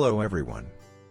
Hello everyone.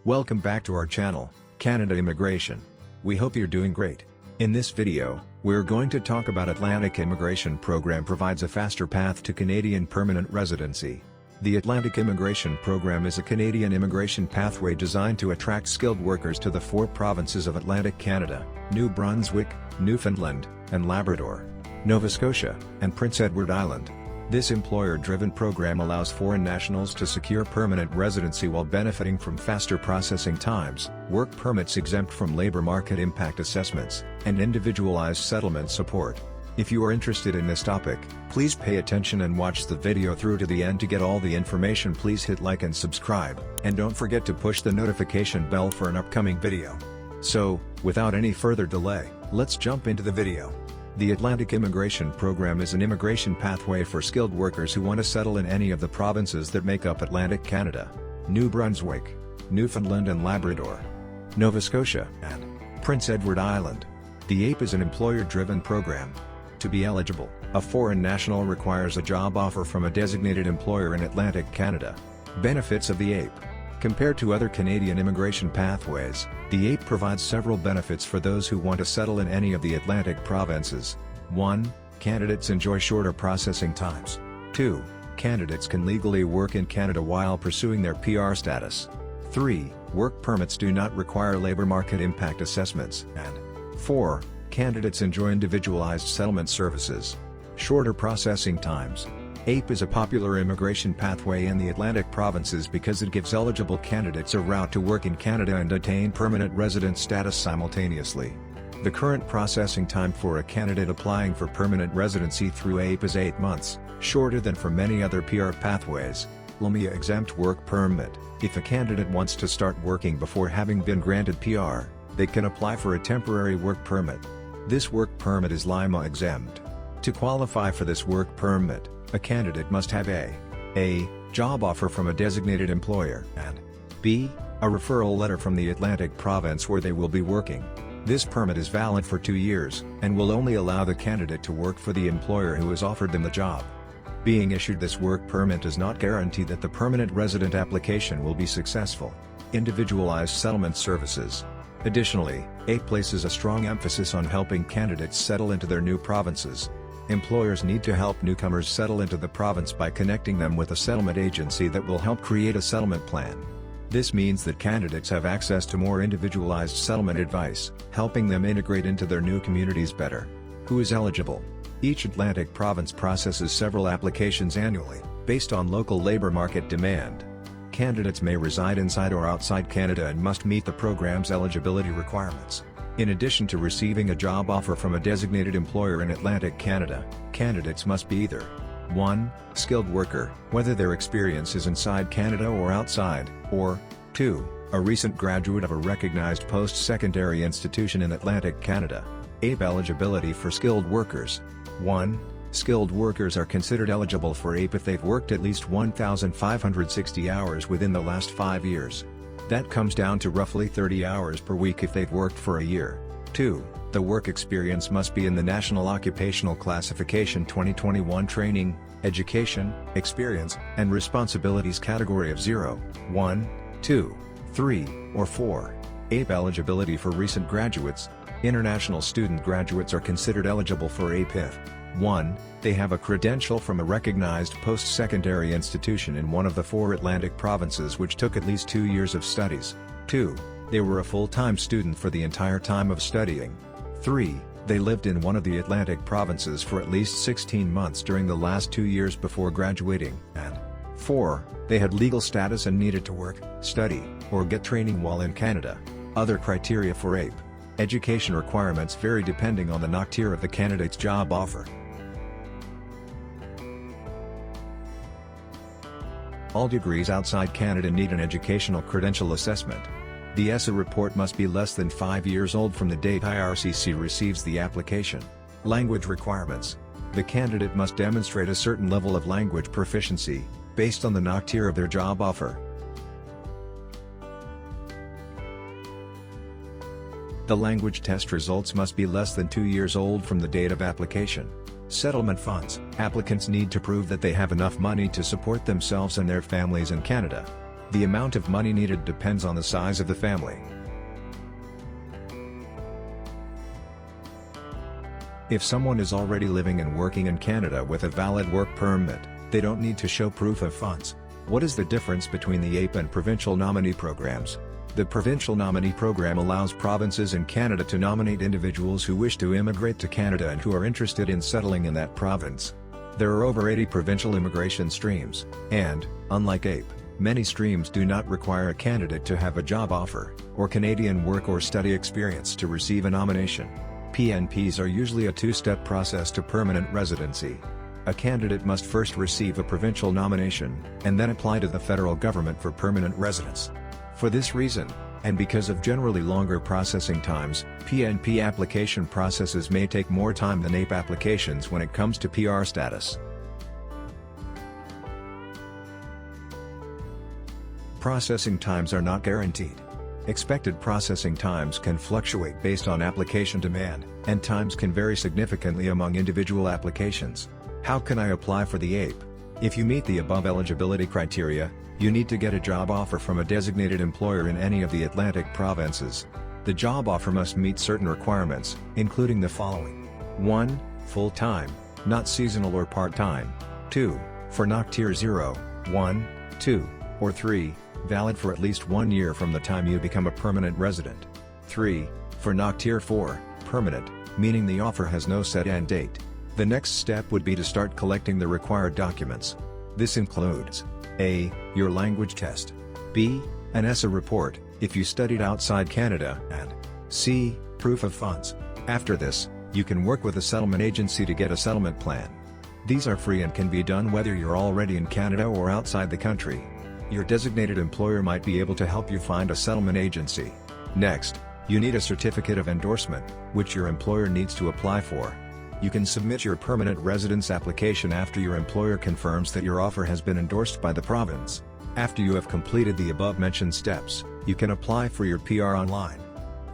Welcome back to our channel, Canada Immigration. We hope you're doing great. In this video, we're going to talk about Atlantic Immigration Program provides a faster path to Canadian permanent residency. The Atlantic Immigration Program is a Canadian immigration pathway designed to attract skilled workers to the 4 provinces of Atlantic Canada, New Brunswick, Newfoundland, and Labrador, Nova Scotia, and Prince Edward Island. This employer-driven program allows foreign nationals to secure permanent residency while benefiting from faster processing times, work permits exempt from labor market impact assessments, and individualized settlement support. If you are interested in this topic, please pay attention and watch the video through to the end to get all the information. Please hit like and subscribe, and don't forget to push the notification bell for an upcoming video. So, without any further delay, let's jump into the video. The Atlantic Immigration Program is an immigration pathway for skilled workers who want to settle in any of the provinces that make up Atlantic Canada, New Brunswick, Newfoundland and Labrador, Nova Scotia, and Prince Edward Island. The AIP is an employer-driven program. To be eligible, a foreign national requires a job offer from a designated employer in Atlantic Canada. Benefits of the AIP. Compared to other Canadian immigration pathways, the AIP provides several benefits for those who want to settle in any of the Atlantic provinces. 1. Candidates enjoy shorter processing times. 2. Candidates can legally work in Canada while pursuing their PR status. 3. Work permits do not require labor market impact assessments. And 4. Candidates enjoy individualized settlement services. Shorter processing times. AIP is a popular immigration pathway in the Atlantic provinces because it gives eligible candidates a route to work in Canada and attain permanent resident status simultaneously. The current processing time for a candidate applying for permanent residency through AIP is 8 months, shorter than for many other PR pathways. LMIA exempt work permit. If a candidate wants to start working before having been granted PR, they can apply for a temporary work permit. This work permit is LMIA exempt. To qualify for this work permit, a candidate must have a job offer from a designated employer and b. a referral letter from the Atlantic province where they will be working. This permit is valid for 2 years, and will only allow the candidate to work for the employer who has offered them the job. Being issued this work permit does not guarantee that the permanent resident application will be successful. Individualized settlement services. Additionally, AIP places a strong emphasis on helping candidates settle into their new provinces. Employers need to help newcomers settle into the province by connecting them with a settlement agency that will help create a settlement plan. This means that candidates have access to more individualized settlement advice, helping them integrate into their new communities better. Who is eligible? Each Atlantic province processes several applications annually, based on local labor market demand. Candidates may reside inside or outside Canada and must meet the program's eligibility requirements. In addition to receiving a job offer from a designated employer in Atlantic Canada, candidates must be either 1. Skilled worker, whether their experience is inside Canada or outside, or 2. A recent graduate of a recognized post-secondary institution in Atlantic Canada. AIP eligibility for skilled workers. 1. Skilled workers are considered eligible for AIP if they've worked at least 1,560 hours within the last 5 years. That comes down to roughly 30 hours per week if they've worked for a year. 2. The work experience must be in the National Occupational Classification 2021 Training, Education, Experience, and Responsibilities category of 0, 1, 2, 3, or 4. AIP eligibility for recent graduates. International student graduates are considered eligible for AIP if 1. They have a credential from a recognized post-secondary institution in one of the 4 Atlantic provinces which took at least 2 years of studies. 2. They were a full-time student for the entire time of studying. 3. They lived in one of the Atlantic provinces for at least 16 months during the last 2 years before graduating. And 4. They had legal status and needed to work, study, or get training while in Canada. Other criteria for AIP. Education requirements vary depending on the NOC of the candidate's job offer. All degrees outside Canada need an educational credential assessment. The ESSA report must be less than 5 years old from the date IRCC receives the application. Language requirements. The candidate must demonstrate a certain level of language proficiency, based on the NOC of their job offer. The language test results must be less than 2 years old from the date of application. Settlement funds. Applicants need to prove that they have enough money to support themselves and their families in Canada. The amount of money needed depends on the size of the family. If someone is already living and working in Canada with a valid work permit, they don't need to show proof of funds. What is the difference between the AIP and provincial nominee programs? The provincial nominee program allows provinces in Canada to nominate individuals who wish to immigrate to Canada and who are interested in settling in that province. There are over 80 provincial immigration streams, and, unlike AIP, many streams do not require a candidate to have a job offer, or Canadian work or study experience to receive a nomination. PNPs are usually a two-step process to permanent residency. A candidate must first receive a provincial nomination, and then apply to the federal government for permanent residence. For this reason, and because of generally longer processing times, PNP application processes may take more time than AIP applications when it comes to PR status. Processing times are not guaranteed. Expected processing times can fluctuate based on application demand, and times can vary significantly among individual applications. How can I apply for the AIP? If you meet the above eligibility criteria, you need to get a job offer from a designated employer in any of the Atlantic provinces. The job offer must meet certain requirements, including the following. 1. Full-time, not seasonal or part-time. 2. For NOC Tier 0, 1, 2, or 3, valid for at least 1 year from the time you become a permanent resident. 3. For NOC Tier 4, permanent, meaning the offer has no set end date. The next step would be to start collecting the required documents. This includes A. Your language test, B. An ESSA report, if you studied outside Canada, and C. Proof of funds. After this, you can work with a settlement agency to get a settlement plan. These are free and can be done whether you're already in Canada or outside the country. Your designated employer might be able to help you find a settlement agency. Next, you need a certificate of endorsement, which your employer needs to apply for. You can submit your permanent residence application after your employer confirms that your offer has been endorsed by the province. After you have completed the above-mentioned steps, you can apply for your PR online.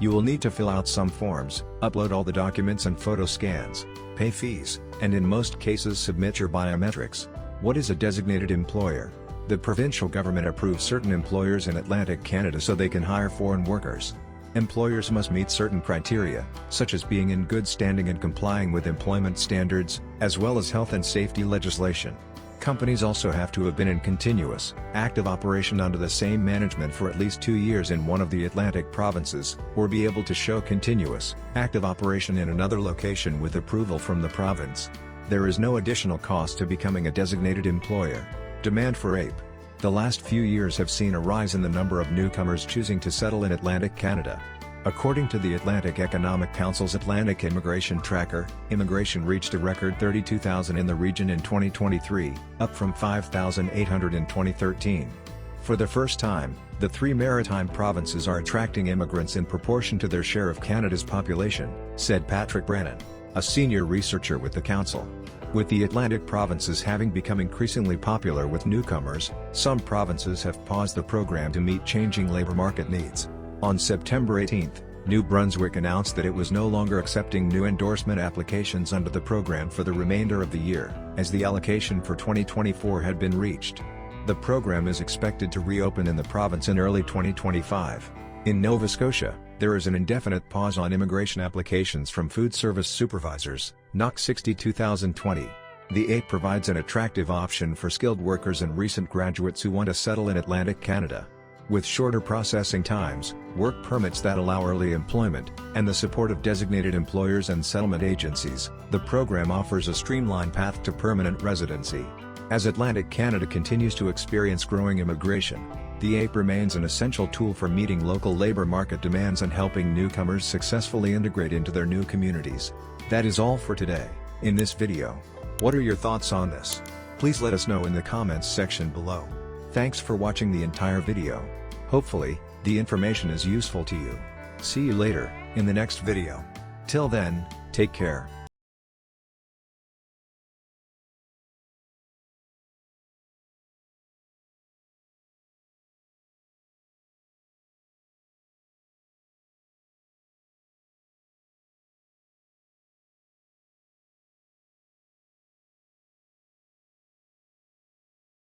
You will need to fill out some forms, upload all the documents and photo scans, pay fees, and in most cases submit your biometrics. What is a designated employer? The provincial government approves certain employers in Atlantic Canada so they can hire foreign workers. Employers must meet certain criteria, such as being in good standing and complying with employment standards, as well as health and safety legislation. Companies also have to have been in continuous, active operation under the same management for at least 2 years in one of the Atlantic provinces, or be able to show continuous, active operation in another location with approval from the province. There is no additional cost to becoming a designated employer. Demand for AIP. The last few years have seen a rise in the number of newcomers choosing to settle in Atlantic Canada. According to the Atlantic Economic Council's Atlantic Immigration Tracker, immigration reached a record 32,000 in the region in 2023, up from 5,800 in 2013. For the first time, the 3 maritime provinces are attracting immigrants in proportion to their share of Canada's population, said Patrick Brennan, a senior researcher with the council. With the Atlantic provinces having become increasingly popular with newcomers, some provinces have paused the program to meet changing labor market needs. On September 18, New Brunswick announced that it was no longer accepting new endorsement applications under the program for the remainder of the year, as the allocation for 2024 had been reached. The program is expected to reopen in the province in early 2025. In Nova Scotia, there is an indefinite pause on immigration applications from food service supervisors, NOC 60/2020. The AIP provides an attractive option for skilled workers and recent graduates who want to settle in Atlantic Canada. With shorter processing times, work permits that allow early employment, and the support of designated employers and settlement agencies, the program offers a streamlined path to permanent residency. As Atlantic Canada continues to experience growing immigration, the AIP remains an essential tool for meeting local labor market demands and helping newcomers successfully integrate into their new communities. That is all for today. In this video, what are your thoughts on this? Please let us know in the comments section below. Thanks for watching the entire video. Hopefully, the information is useful to you. See you later, in the next video. Till then, take care.